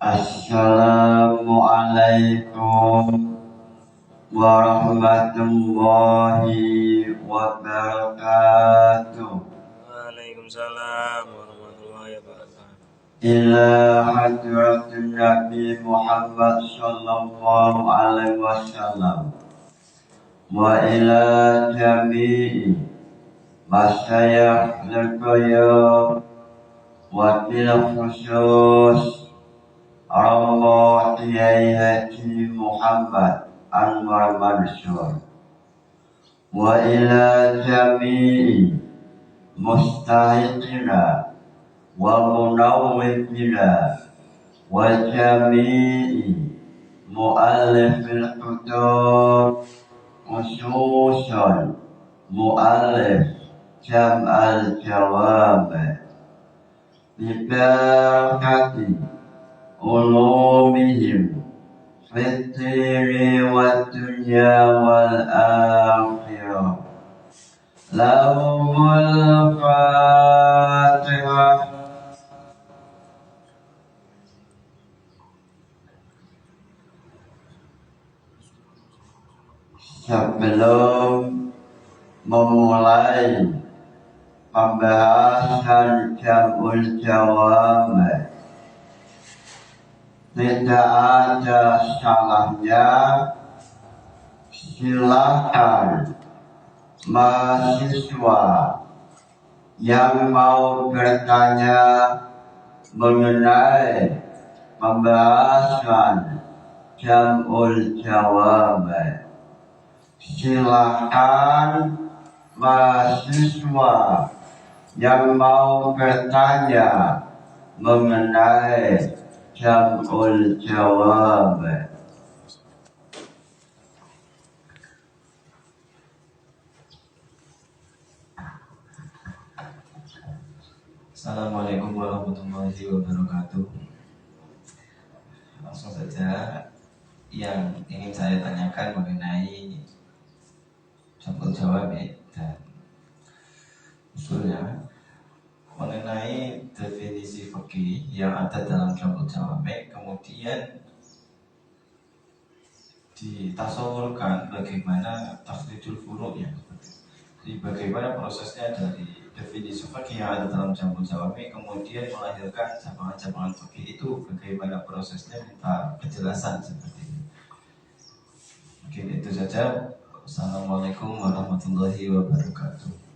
Assalamualaikum warahmatullahi wabarakatuh. Waalaikumsalam warahmatullahi wabarakatuh. Ila hadratin Nabi Muhammad sallallahu alaihi wasallam wa ila jami'i masyayikh al-qayyum wa bil khusus Allah Kiai Haji Muhammad Anwar Mansur wa ila jami'i mustahiqina wa munawwibina wa jami'i mu'allifil kutub khususan mu'allif jam'al jawab bibarakati ulumihim fitri wa dunya wal akhirah. Lahumul Fatihah. Sebelum memulai pembahasan Jam'ul Jawami, tidak ada salahnya silakan mahasiswa yang mau bertanya mengenai pembahasan Jam'ul Jawami. Silakan mahasiswa yang mau bertanya mengenai Jam'ul Jawab. Assalamualaikum warahmatullahi wabarakatuh. Langsung saja, yang ingin saya tanyakan mengenai Jam'ul Jawab dan usulnya, mengenai definisi fikih yang ada dalam Jam'ul Jawab, kemudian ditasawurkan bagaimana takhrijul furu' ya. Jadi bagaimana prosesnya dari definisi fikih yang ada dalam Jam'ul Jawab kemudian melahirkan cabang-cabang fikih itu, bagaimana prosesnya, minta penjelasan seperti ini. Mungkin itu saja. Assalamualaikum warahmatullahi wabarakatuh.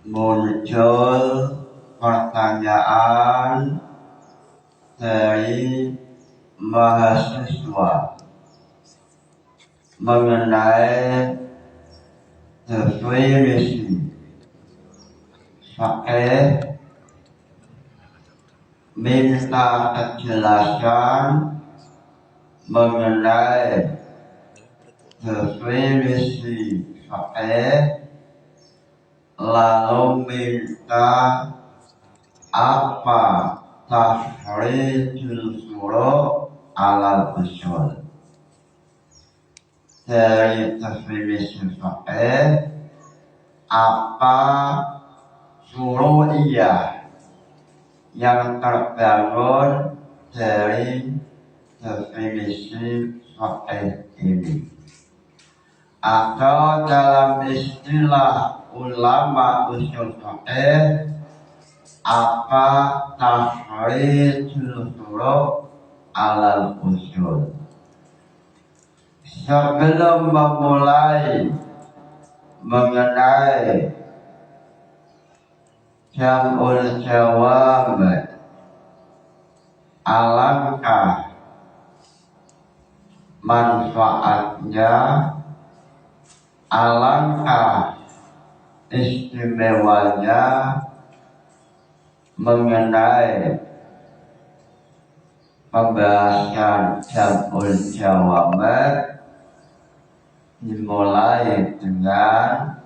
Muncul pertanyaan dari mahasiswa mengenai definisi fikih, minta kejelasan mengenai definisi fikih, lalu minta apa takhrijul furu' ala usul. Dari definisi fikih, apa furu'iyah yang terbangun dari definisi fikih ini, atau dalam istilah ulama usul fikih, apa takhrijul furu' alal usul. Sebelum memulai mengenai Jam'ul Jawab, alangkah manfaatnya, alangkah istimewanya mengenai pembahasan Jam'ul Jawab dimulai dengan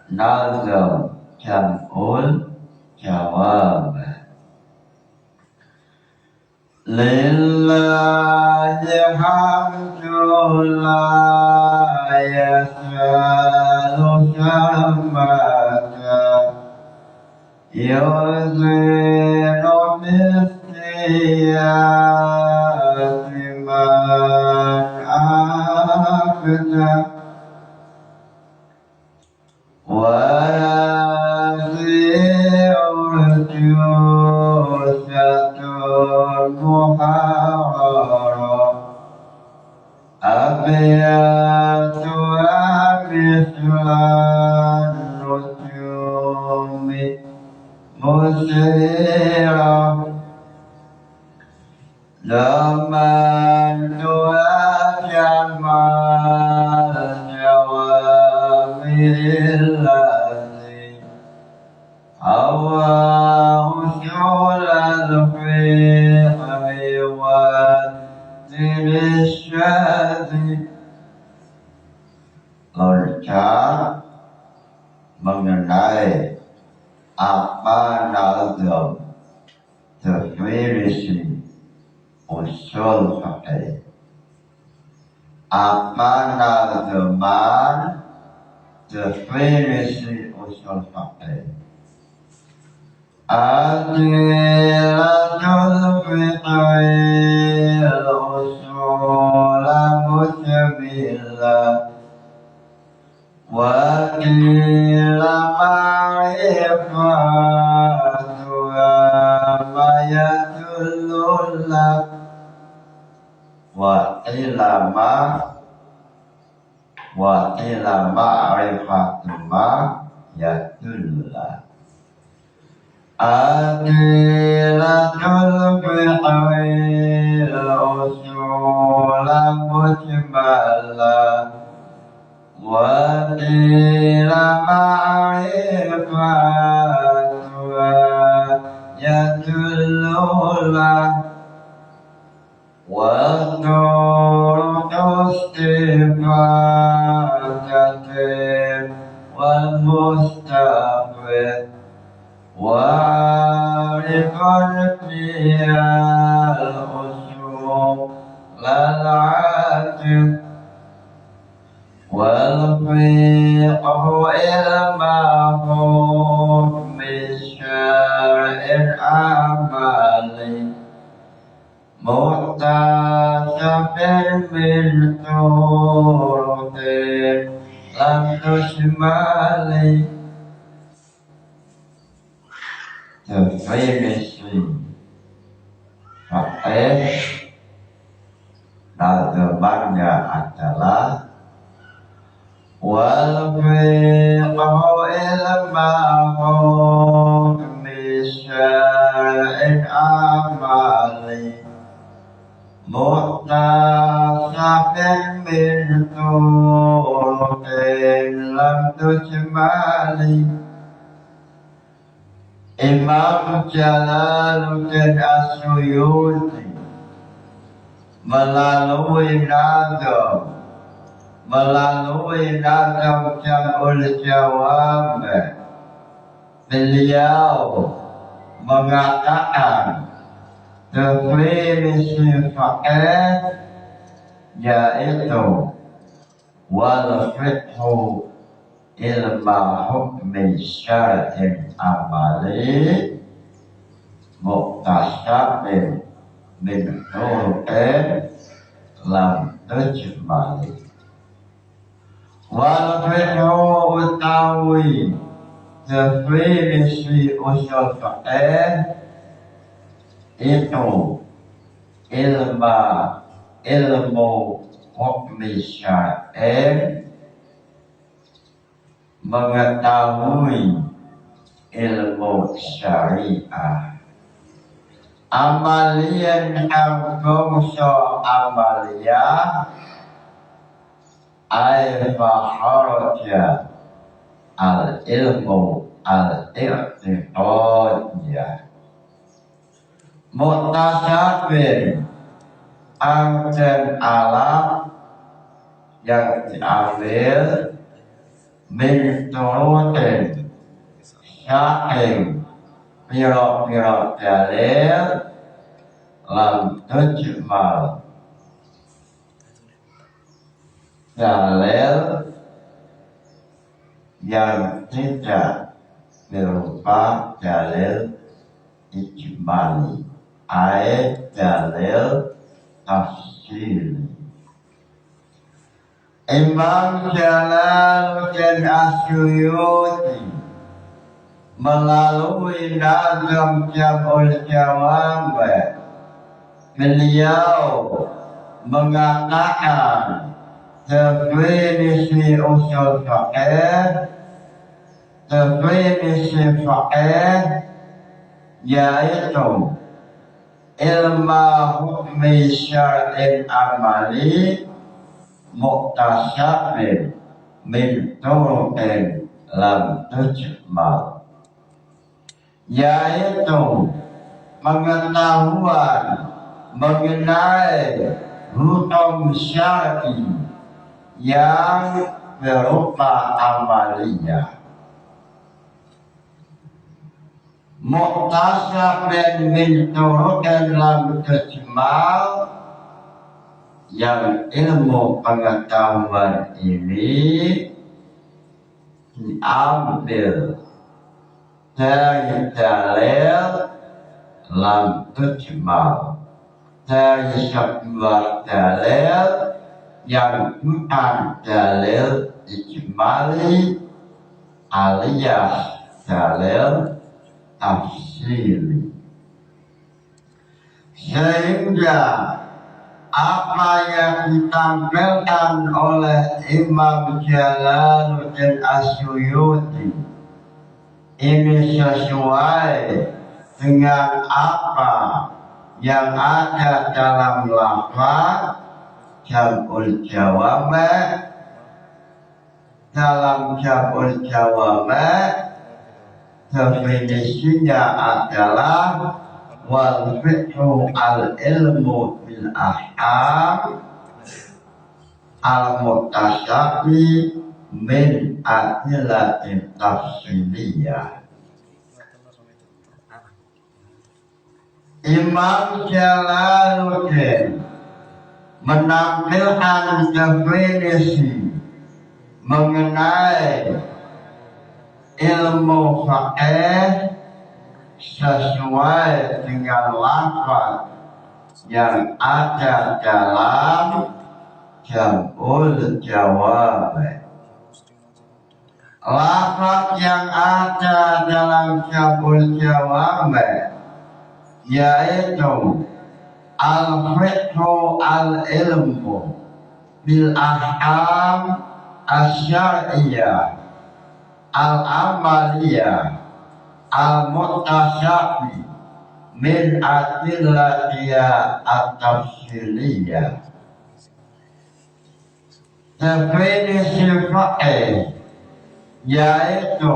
nazam Jam'ul Jawab. Lillahi hamdu la yasalu يوزن بالسيئات من أخذ ويزيع الجوشة المحررة أبياتها مثل النجوم مسيرة لمن تهاجم الجوامع التي هواه شعل الفقه والدين الشاذ. Logika mengenai apa nazam definisi usul fikih, apa nazaman definisi usul fikih. Adilatul fiqhi al-usul mujmilah wa qila ma'rifatuha ma yadullullah wa qila ma'rifatu ma yadullullah. Adilatul fiqhi al-usul mujmalah wa qila ma'rifatuha yadullullah wa turuqus sifatatin wal mustaqbal وعارفا فيها الأصول العاجل والفقه علمه من شرع العمل مكتسب من طرق لم تشمل. Definisi fikih nazamannya adalah wal fiqhu ilmahu min syar'in amali muhtasabin min turuqin lam tujmali. Imam Jalaluddin As-Suyuti melalui nazam Jam'ul Jawab, beliau mengatakan definisi fikih yaitu wal fiqhu ilma hukmi syar'in amali muktasabin min turuqin lam tujmali. Wal fiqhu utawi definisi usul fikih itu ilmu hukmi syar'in, mengetahui ilmu syariah. Amalian hukum amaliyah ay faharaja al ilmu al i'tiqadiyah mutasabir dan alam yang diambil min turutin sya'in piro-piro dalil lam tujmal, dalil yang tidak berupa dalil ijmali, dalil tafsiri. Imam Jalaluddin Asyuyuti melalui nazam Jam'ul Jawab, beliau mengatakan definisi usul fiqh, definisi fiqh yaitu ilmu hukmi syar'in amali muktasabin min turuqin lam tujmal, yaitu pengetahuan mengenai hukum syar'i yang berupa amaliyah, muktasabin min turuqin lam tujmal, yang ilmu pengetahuan ini diambil dari dalil lam tujmal, dari sebuah dalil yang bukan dalil ijmali alias dalil tafsiri, sehingga apa yang ditampilkan oleh Imam Jalaluddin Asyuyuti ini sesuai dengan apa yang ada dalam lafaz Jam'ul Jawab. Dalam Jam'ul Jawab definisinya adalah wal fiqhu al ilmu bil ahkam al mutasabi min adillatin tafsiliyah. Imam Jalaluddin menampilkan definisi mengenai ilmu fiqh sesuai dengan lafaz yang ada dalam Jam'ul Jawab. Lafaz yang ada dalam Jam'ul Jawab yaitu al-fiqhu al-ilmu bil ahkam asy-syar'iyyah al-amaliyah al-muttasabi min adillatiyah at-tafsiliyah. Definisi fiqh yaitu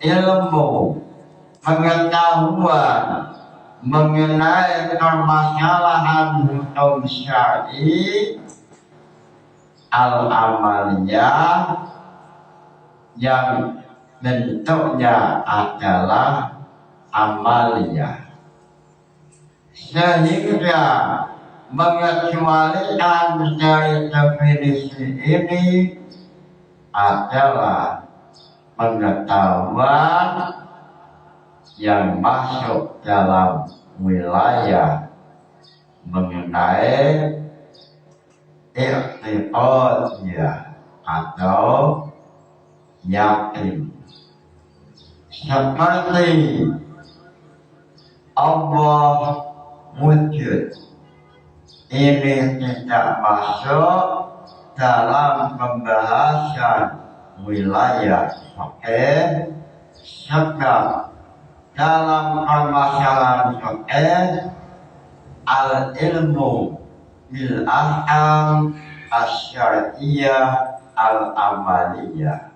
ilmu pengetahuan mengenai permasalahan hukum syar'i al-amaliyah yang bentuknya adalah amaliyah, sehingga mengecualikan dari definisi ini adalah pengetahuan yang masuk dalam wilayah mengenai i'tiqadiyah atau yakin, seperti Allah wujud. Ini tidak masuk dalam pembahasan wilayah fiqh, sebab dalam permasalahan fiqh al-ilmu bil ahkam asy-syar'iyyah al-amaliyah,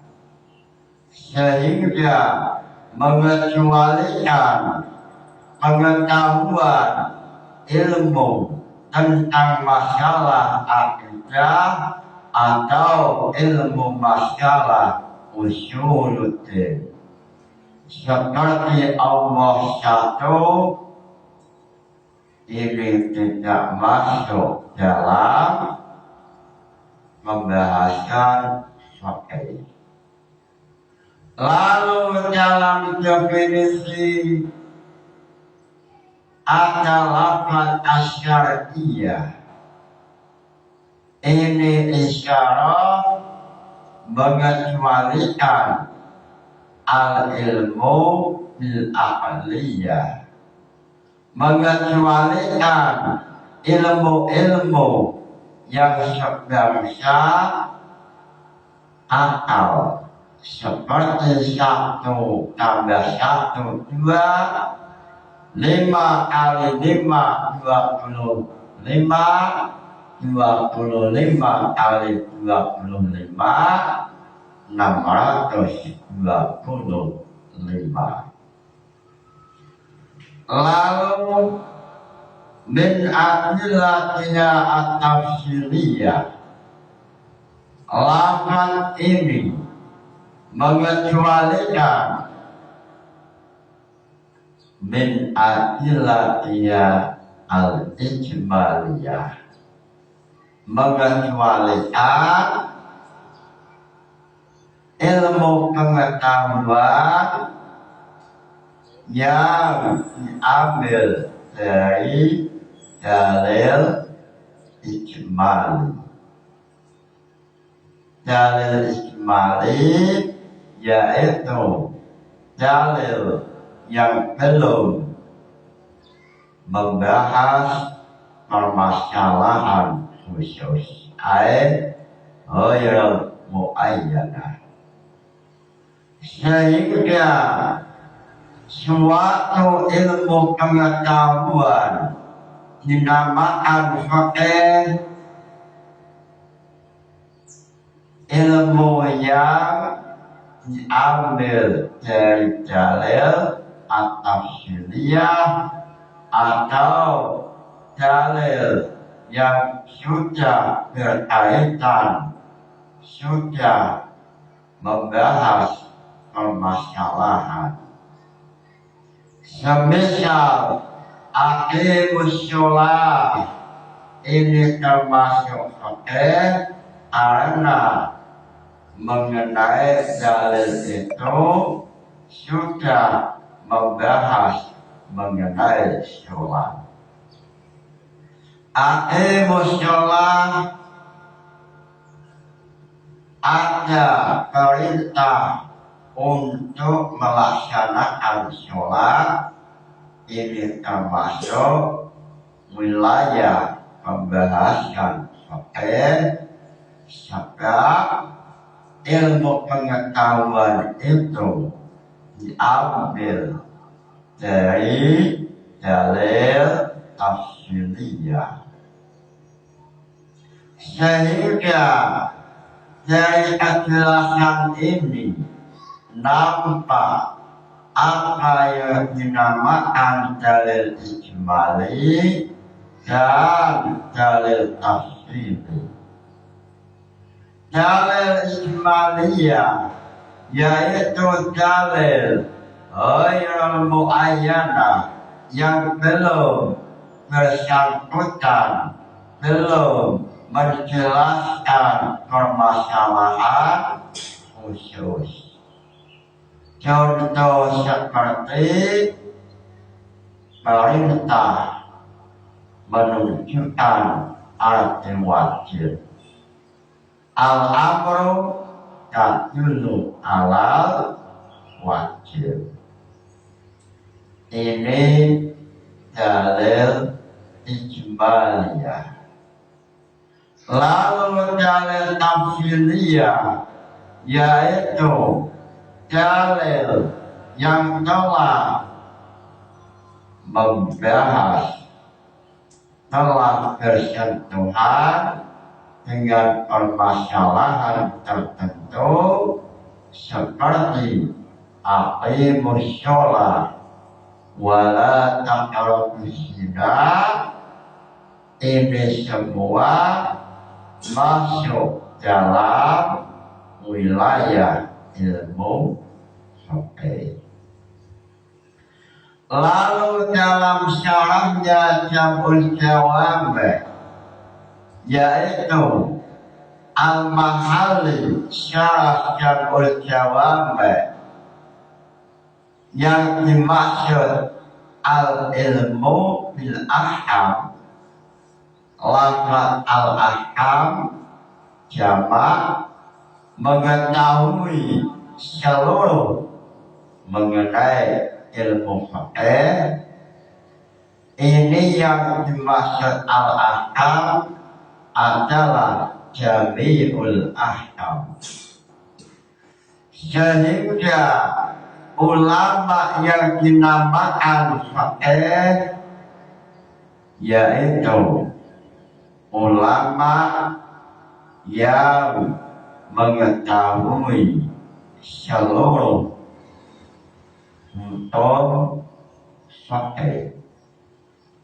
sehingga mengecualikan pengetahuan ilmu tentang masalah akidah atau ilmu masalah usuluddin, seperti Allah satu, ini tidak masuk dalam pembahasan fiqh. Lalu dalam definisi ada lafaz asyariyah. Ini isyarat mengecualikan al-ilmu bil aqliyah, mengecualikan ilmu-ilmu yang sebangsa akal, seperti 1 tambah 1 2, 5 kali 5 25, 25 kali 25 625. Lalu min adillatiha at-tafsiriyah, lafaz ini mengecualikan min adillatiha al-ijmaliyah, mengecualikan ilmu pengetahuan yang diambil dari dalil ijmali. Dalil ijmali yaitu dalil yang belum membahas permasalahan khusus, ghairul muayyanah, sehingga suatu ilmu pengetahuan dinamakan fikih, ilmu yang diambil dari dalil at-tafsiriyah atau dalil yang sudah berkaitan, sudah membahas permasalahan. Semisal aqimus sholat, ini termasuk fikih karena mengenai dalil itu sudah membahas mengenai sholat. Aqimus sholat, ada perintah untuk melaksanakan sholat, ini termasuk wilayah pembahasan fikih, sebab ilmu pengetahuan itu diambil dari dalil tafsiriyah, sehingga dari kejelasan ini nampak apa yang dinamakan dalil ijmali dan dalil tafsiri. Dalil ijmaliyah yaitu dalil ghairul muayyanah, yang belum bersangkutan, belum menjelaskan permasalahan khusus. Contoh seperti perintah menunjukkan arti wajib. Al-amru tadullu alal wajib. Ini dalil ijmaliyah. Lalu dalil tafsiriyah yaitu dalil yang telah membahas, telah bersentuhan dengan permasalahan tertentu, seperti aqimus sholat wala taqrabuz zina. Ini semua masuk dalam wilayah ilmu fikih. Lalu dalam syarahnya Jam'ul Jawami, yaitu Al-Mahalli syarah Jam'ul Jawami yang dimaksud al-ilmu bil ahkam, lafaz al-ahkam jamak mengetahui seluruh mengenai ilmu fikih. Ini yang dimaksud al-ahkam adalah jami'ul ahkam. Sehingga ulama yang dinamakan fikih yaitu ulama yang mengetahui seluruh hukum fikih.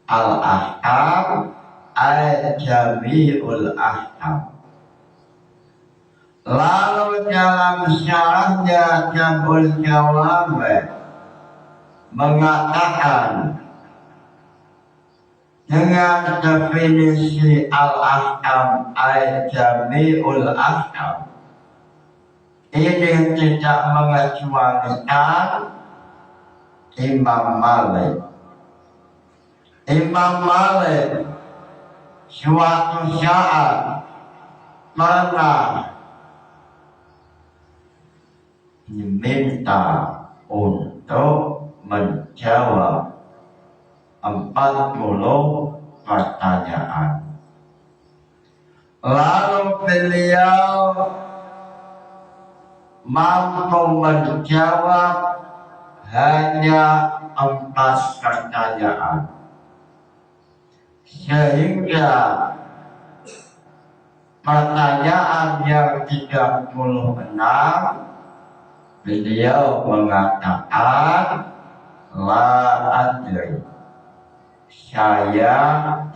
Al-ahkam al-jami'ul ahkam. Lalu dalam syarahnya Jambul Jawab mengatakan dengan definisi al-ahkam al-jami'ul ahkam, ini tidak mengecualikan Imam Malik. Imam Malik suatu saat pernah diminta untuk menjawab 40 pertanyaan. Lalu beliau mampu menjawab hanya 4 pertanyaan. Sehingga pertanyaan yang 36 beliau mengatakan la adri, saya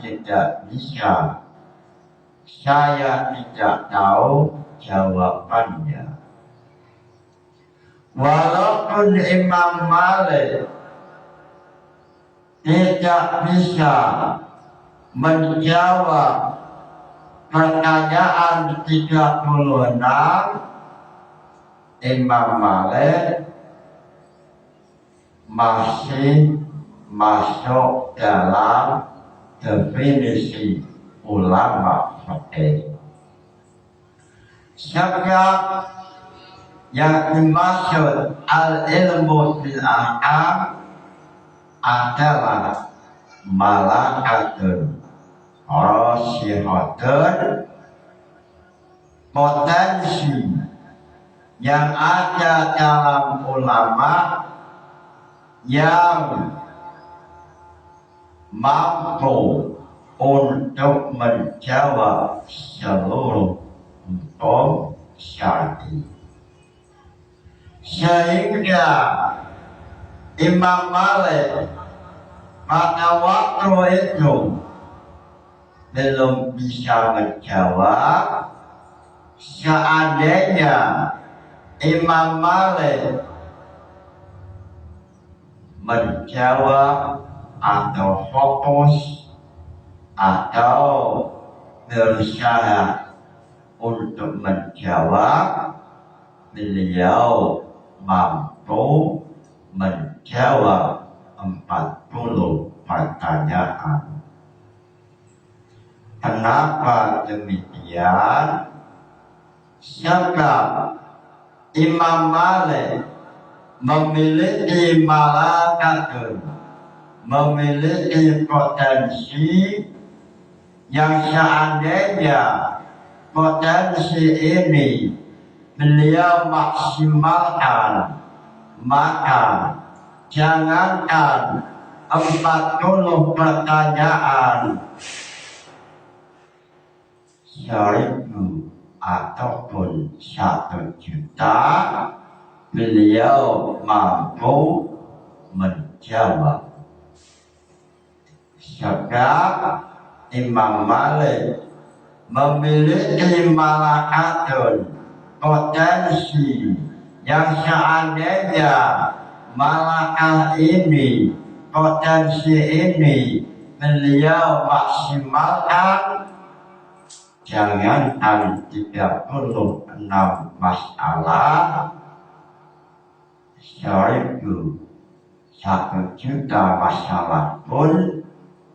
tidak bisa, saya tidak tahu jawabannya. Walaupun Imam Malik tidak bisa menjawab pertanyaan 36, Imam Malik masih masuk dalam definisi ulama fikih. Sebab yang dimaksud al-ilmu bil ahkam adalah malakatun rasihatun, potensi yang ada dalam ulama yang mampu untuk menjawab seluruh hukum syar'i. Sehingga Imam Malik pada waktu itu belum bisa menjawab. Seandainya Imam Malik menjawab atau fokus atau berusaha untuk menjawab, beliau mampu menjawab 40 pertanyaan. Kenapa demikian? Sebab Imam Malik memiliki malakatun, memiliki potensi yang seandainya potensi ini beliau maksimalkan, maka jangankan 40 pertanyaan, 1000 ataupun 1 juta beliau mampu menjawab. Sebab Imam Malik memiliki malakatun, potensi yang seandainya malakah ini, potensi ini beliau maksimalkan, jangankan 36 masalah, 1000 1 juta masalah pun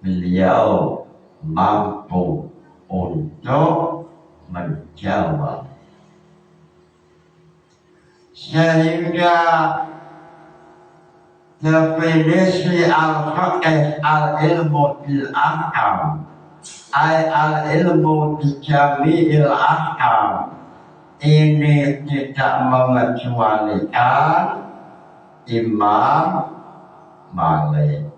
beliau mampu untuk menjawab. Sehingga definisi al-faqih al-ilmu bil ahkam ay al-ilmu bi jami'il ahkam ini tidak mengecualikan Imam Malik.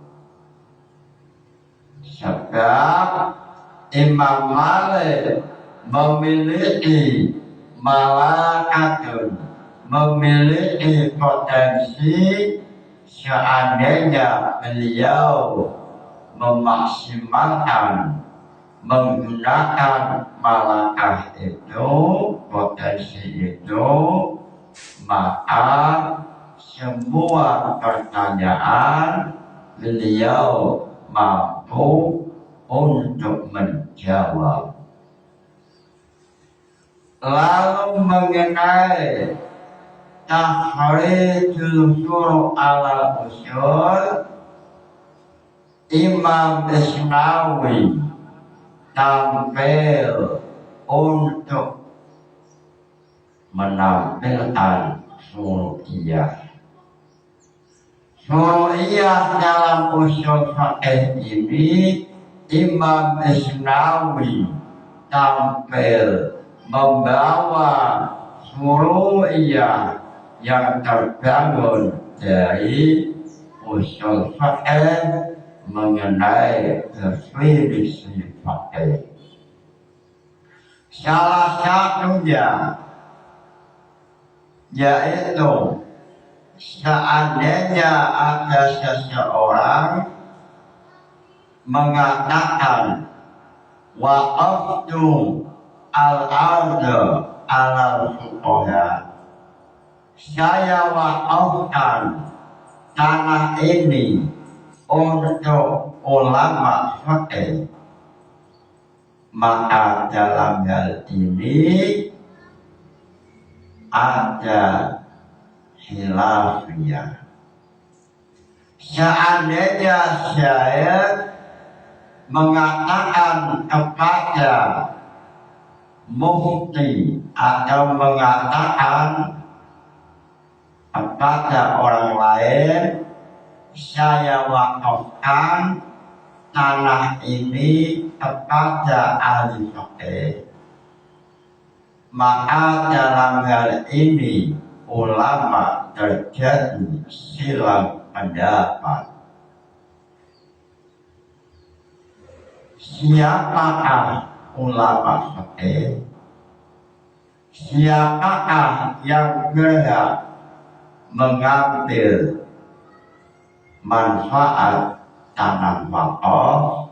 Sebab Imam Malik memiliki malakatun, memiliki potensi seandainya beliau memaksimalkan menggunakan malakah itu, potensi itu, maka semua pertanyaan beliau mampu untuk menjawab. Lalu mengenai tahrijul furu' ala usul, Imam Isnawi tampil untuk menampilkan furu'iyah. Furu'iyah dalam usul fiqh ini Imam Isnawi tampil membawa furu'iyah yang terbangun dari usul fiqh mengenai definisi fiqh. Salah satunya yaitu seandainya ada seseorang mengatakan waqaftu al-arda al-fuqaha, saya waqafkan tanah ini untuk ulama fiqh, maka dalam hal ini ada khilafiyah. Seandainya saya mengatakan kepada mufti atau mengatakan kepada orang lain, saya wakafkan tanah ini kepada ahli fiqh, maka dalam hal ini ulama terjadi silang pendapat. Siapakah ulama fiqh? Siapakah yang berhak mengambil manfaat tanah wakaf?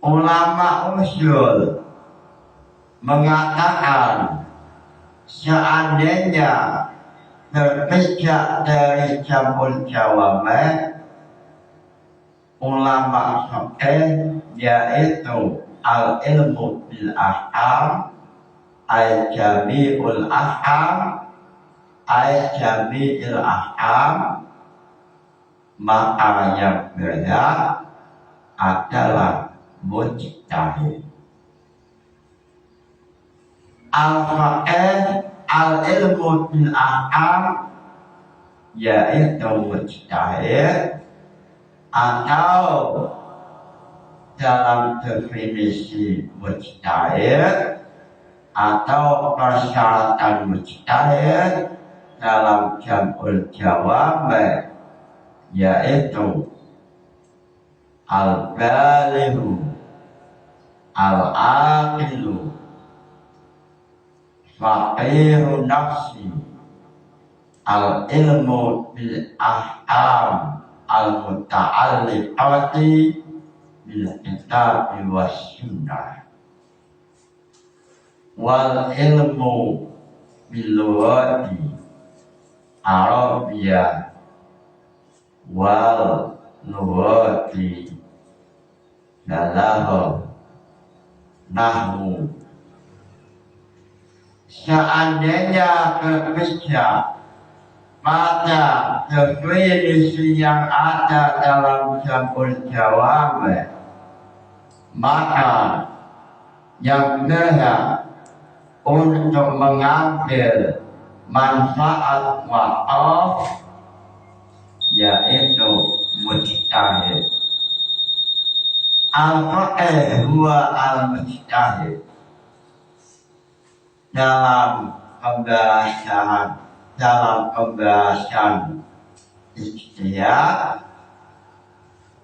Ulama usul mengatakan seandainya berpijak dari jamul jawame, ulama fiqh yaitu al-ilmu bil ahkam ay jami'ul ahkam ay jami'il ahkam, maka yang berhak adalah mujtahid. Al-faqih al-ilmu bil ahkam yaitu mujtahid, atau dalam definisi mujtahid atau persyaratan mujtahid dalam jamul jawame yaitu al-balighu al-aqilu faqihu nafsi al-ilmu bil ahkam al-muta'alliqati bil kitab was sunnah wal ilmu bil lughati arabiyah wal lughati dalam nahwu. Seandainya berpijak Maka definisi yang ada dalam Jamul Jawami, maka yang berhak untuk mengambil manfaat wakaf yaitu mujtahid. Al-faqih huwa al-mujtahid. Dalam pembahasan ijtihad,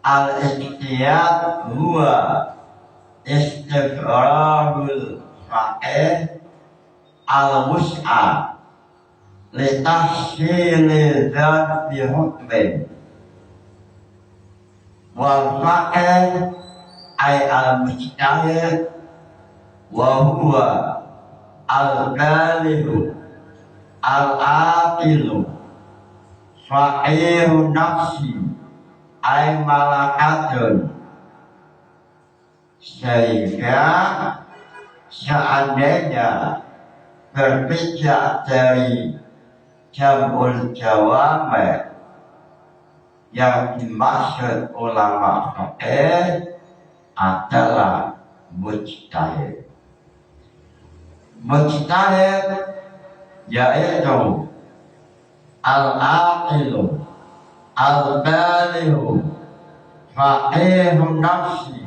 al-ijtihad huwa istifragul faqih al-wus'a litahsilil dzat bi hukmin wal faqih ay al-mujtahid wa huwa al-balighu al-aqilu faqihun nafsi ay malakatun. Sehingga seandainya berpijak dari Jamul Jawami, yang dimaksud ulama fikih adalah mujtahid. Mujtahid yaitu al-aqilu al-balighu faqihun nafsi.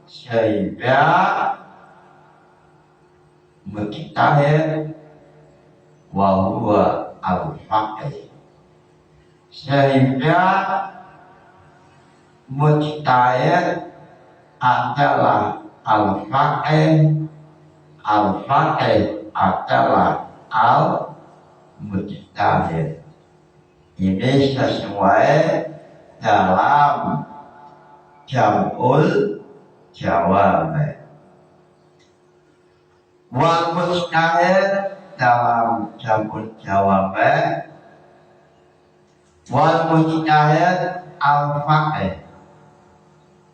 Sehingga mujtahid wa huwa al-faqih. Sehingga mujtahid adalah al-faqih, al-faqih adalah al-mujtahid. Ini sesuai dalam Jamul Jawami. Wal mujtahid dalam Jamul Jawami, wal mujtahid al-faqih.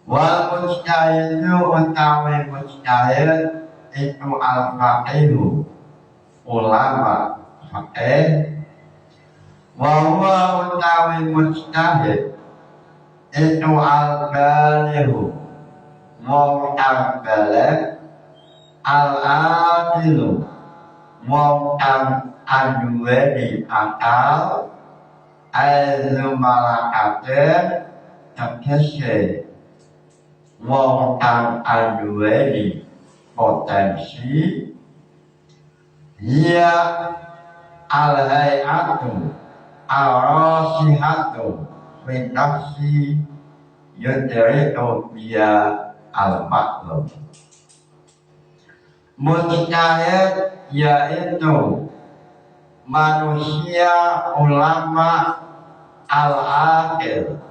Wal mujtahid utawi mujtahid itu al-faqihu, ulama faqih. Wa huwa utawi mujtahid itu al-balighu, wong kang baligh, al-aqilu, wong kang anduweni akal, al-malakatin, tegese wong kang anduweni potensi. Hiya al-hay'atu ar-rasihatu min nafsi yudriku biya al-maklum. Mujtahid yaitu manusia ulama al-aqil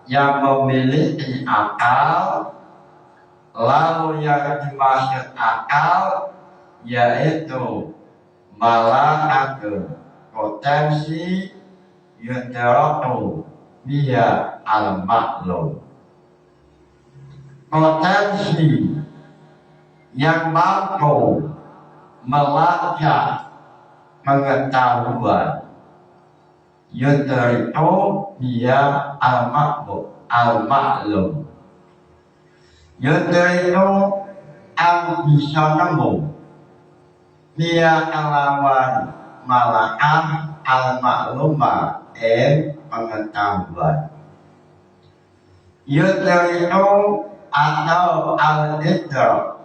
yang memiliki akal. Lalu yang dimaksud akal yaitu malakatun, potensi yudraku biya al-maklum. Potensi yang mampu melacak pengetahuan yudraku biya al-maklum. Yudraku ang bisa nemu dia kelawan malakah al-maklumah pengetahuan. Yudraku atau al-idrak.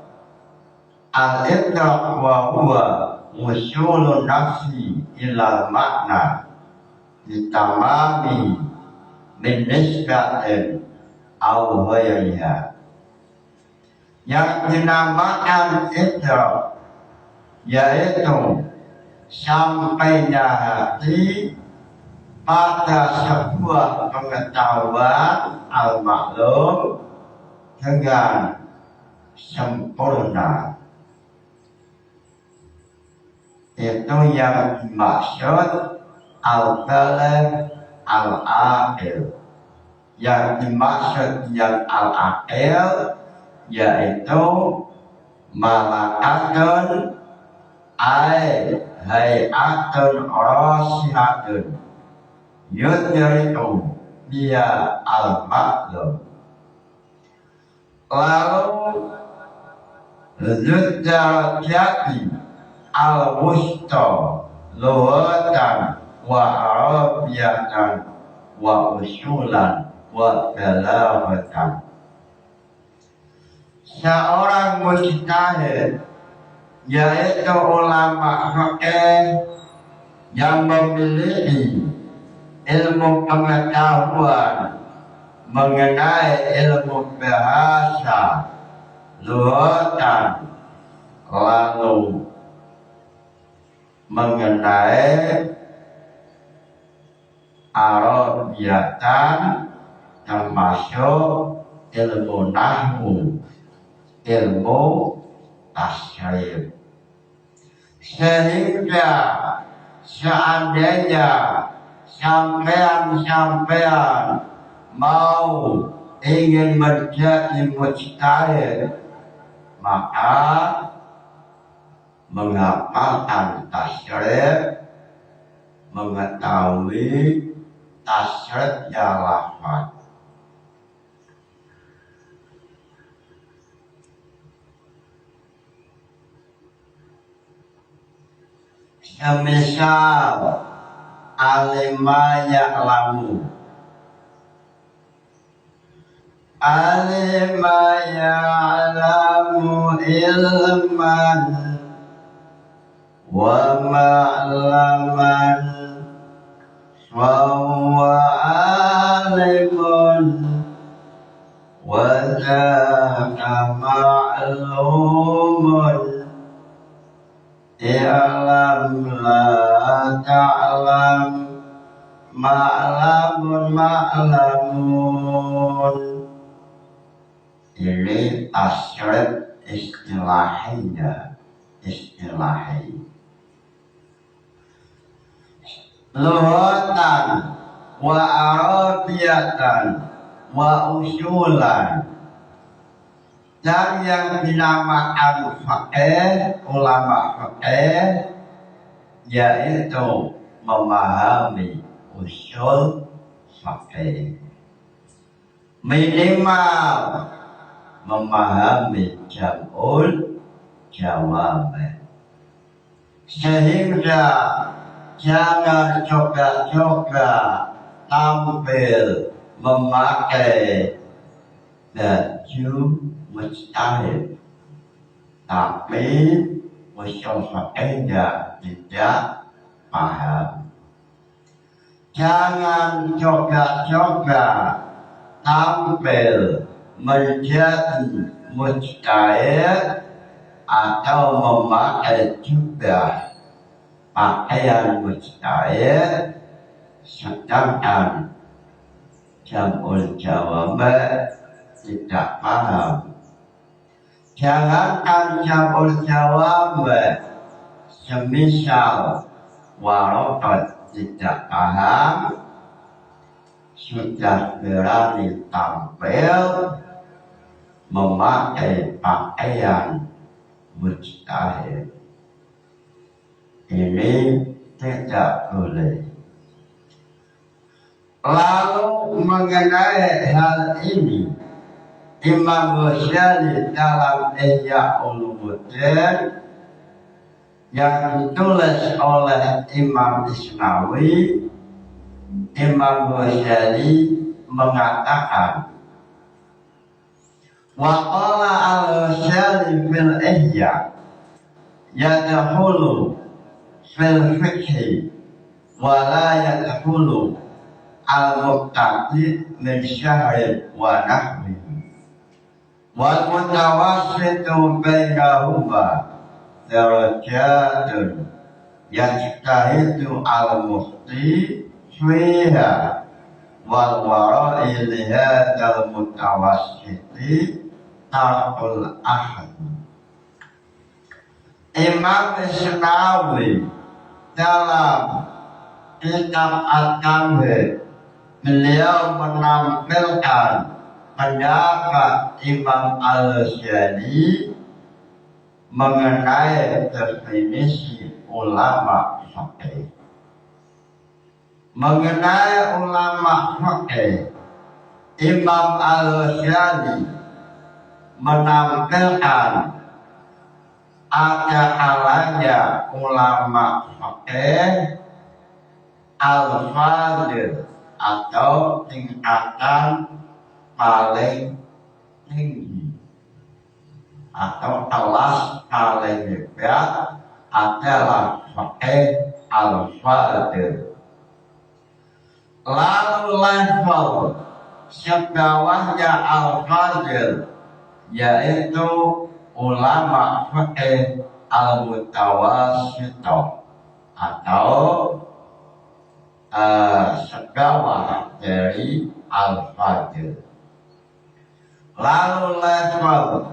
Al-idrak wa huwa wusulun nafsi ilal makna ditamami min nisbatin au ghairiha. Yang dinamakan idrak yaitu sampainya hati pada sebuah pengetahuan al-maklum dengan sempurna. Itu yang dimaksud al-baligh al-aqil. Yang dimaksud yang al-aqil yaitu malakatun ai hayatun rasihatun yudriku dia al-maklum. Lalu Zudarjati al-wusta lughatan wa arabiyatan wa usulan wa balaghatan. Seorang mujtahid, yaitu ulama fikih yang memiliki ilmu pengetahuan mengenai ilmu bahasa, lughatan, lalu mengenai arabiyatan, termasuk ilmu nahwu, ilmu tasrif. Sehingga seandainya sampean mau ingin menjadi mujtahid, maka menghafalkan tasrif, mengetahui tasrif ya lafaz. Semisal alima ya'lamu, alima ya'lamu ilman wa ma'laman wa huwa alimun wa zaka ma'lumun i'lam la ta'lam ma'lamun ma'lamun. Ini tasrif istilahnya, istilahi. Lughatan wa arabiyatan wa usulan. Dan yang dinamakan fikih, ulama fikih, yaitu memahami usul fikih. Minimal memahami jam'ul jawab. Sehingga jangan coba-coba tampil memakai baju mujtahid, tapi usul fikihnya tidak paham. Jangan coba-coba tampil menjadi mujtahid atau memakai jubah pakaian mujtahid, sedangkan jam'ul jawab tidak paham. Jangankan jam'ul jawab, semisal warokat tidak paham, sudah berani tampil memakai pakaian mujtahid. Ini tidak boleh. Lalu mengenai hal ini, Imam Ghazali dalam Ihya Ulumuddin yang ditulis oleh Imam Isnawi, Imam Ghazali mengatakan, wa qala al-Ghazali fil Ihya yadkhulu fil fiqhi wa la yadkhulu al-muqtadi min syahrin wa nahwihi wal mutawassitu bainahuma darajatun yajtahidu al-mufti fiha wal wara'i li hadzal mutawassiti tarkul ahad. Imam Isnawi dalam kitab At-Tamhid, beliau menampilkan pendapat Imam Al-Ghazali mengenai definisi ulama fikih. Mengenai ulama fikih, Imam Al-Ghazali menampilkan ada kalanya ulama fikih al-fadil atau tingkatan paling tinggi atau kelas paling hebat adalah fikih al-fadil. Lalu level sebawahnya al-fadil yaitu ulama fikih al-mutawassithah atau sebawah dari al-fadil. Lalu level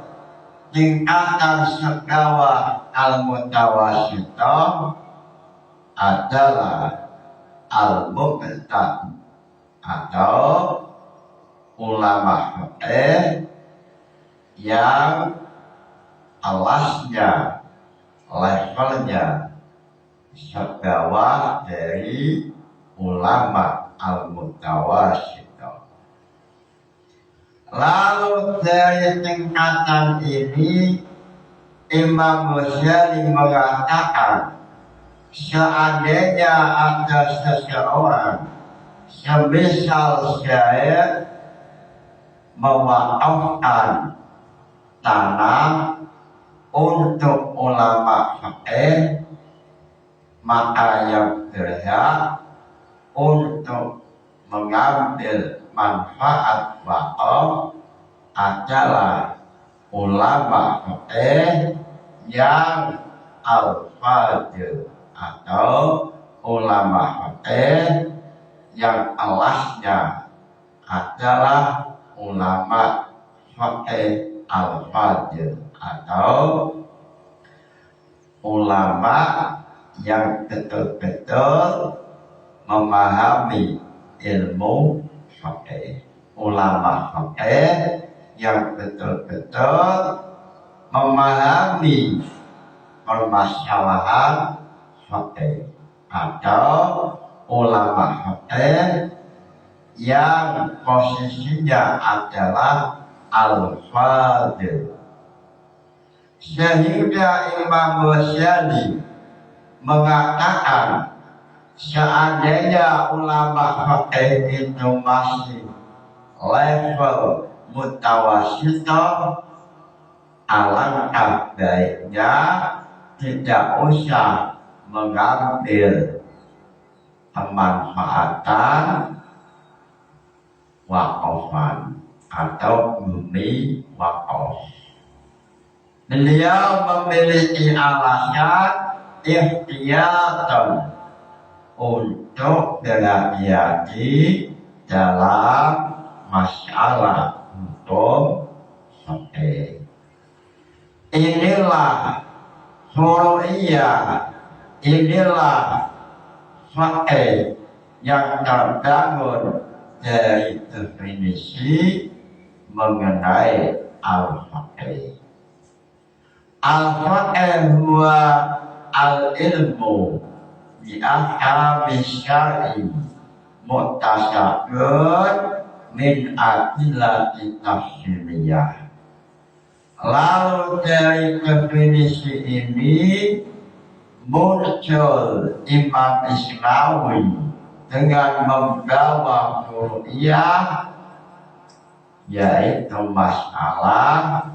tingkatan sebawah al-mutawassithah adalah al-muqtadi atau ulama fikih yang kelasnya, levelnya sebawah dari ulama al-mutawassithah. Lalu dari tingkatan ini Imam Ghazali mengatakan, seandainya ada seseorang semisal saya mewakafkan tanah untuk ulama fikih, maka yang berhak untuk mengambil manfaat wakaf adalah ulama fikih yang al-fadil atau ulama fikih yang kelasnya adalah ulama fikih al-fadil atau ulama yang betul-betul memahami ilmu fikih, ulama fikih yang betul-betul memahami permasalahan fikih atau ulama fikih yang posisinya adalah al-fadil. Sehingga Imam Ghazali mengatakan, seandainya ulama fikih itu masih level mutawassithah, alangkah baiknya tidak usah mengambil pemanfaatan wakafan atau bumi wakaf. Beliau memiliki alasan ikhtiyatan untuk berhati-hati dalam masalah hukum fikih. Inilah furu'iyah, inilah fikih yang terbangun dari definisi mengenai al-fikih. Al-fikih huwa al-ilmu bi ahkami syar'i mutasabun min adillati tafsiliyah. Lalu dari definisi ini muncul Imam Islawi dengan membawa furu'iyah, yaitu masalah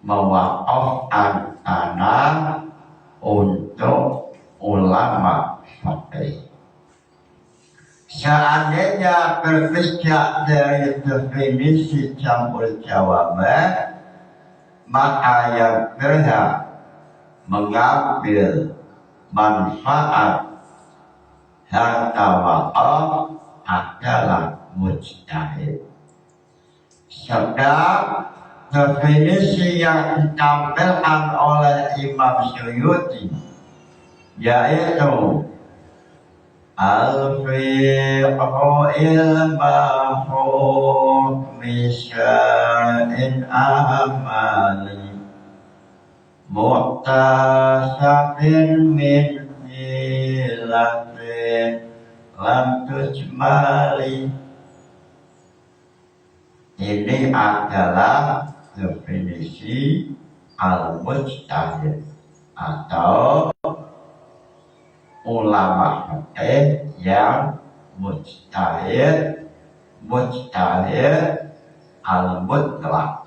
mewakafkan tanah untuk ulama fikih. Seandainya berpijak dari definisi campur jawaban, maka yang berhak mengambil manfaat harta wakaf adalah mujtahid. Sedang definisi yang ditampilkan oleh Imam Suyuti yaitu al-fiqhu ilmu hukmi syar'in amali Mu'tasabin min hilafin lam tujmali. Ini adalah definisi al-mujtahid atau ulama fikih yang mujtahid al-mutlaq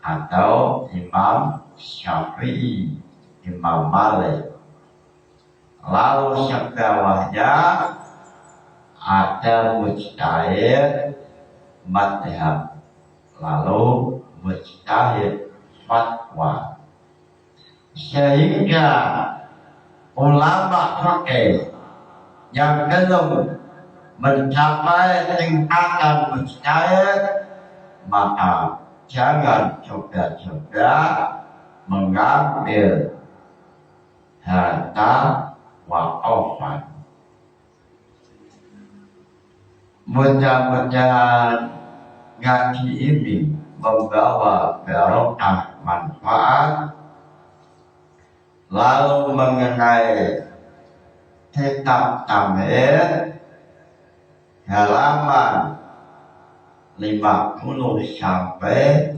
atau Imam Syafi'i, Imam Malik. Lalu sebelahnya ada mujtahid madhab, lalu mujtahid fatwa. Sehingga ulama fikih yang belum mencapai tingkatan mujtahid, maka jangan coba-coba mengambil harta wakafan. Mudah-mudahan ngaji ini membawa barokah manfaat. Lalu mengenai kitab Tamhid halaman 50 sampai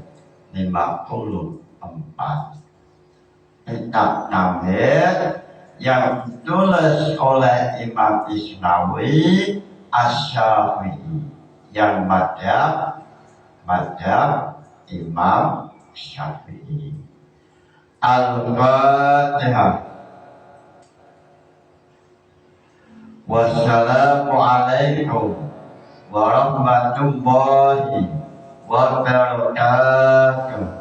54. Kitab Tamhid yang ditulis oleh Imam Isnawi Asy-Syafi'i yang madhab Imam Syafi'i. Al-Fatihah. Wassalamualaikum warahmatullahi wabarakatuh.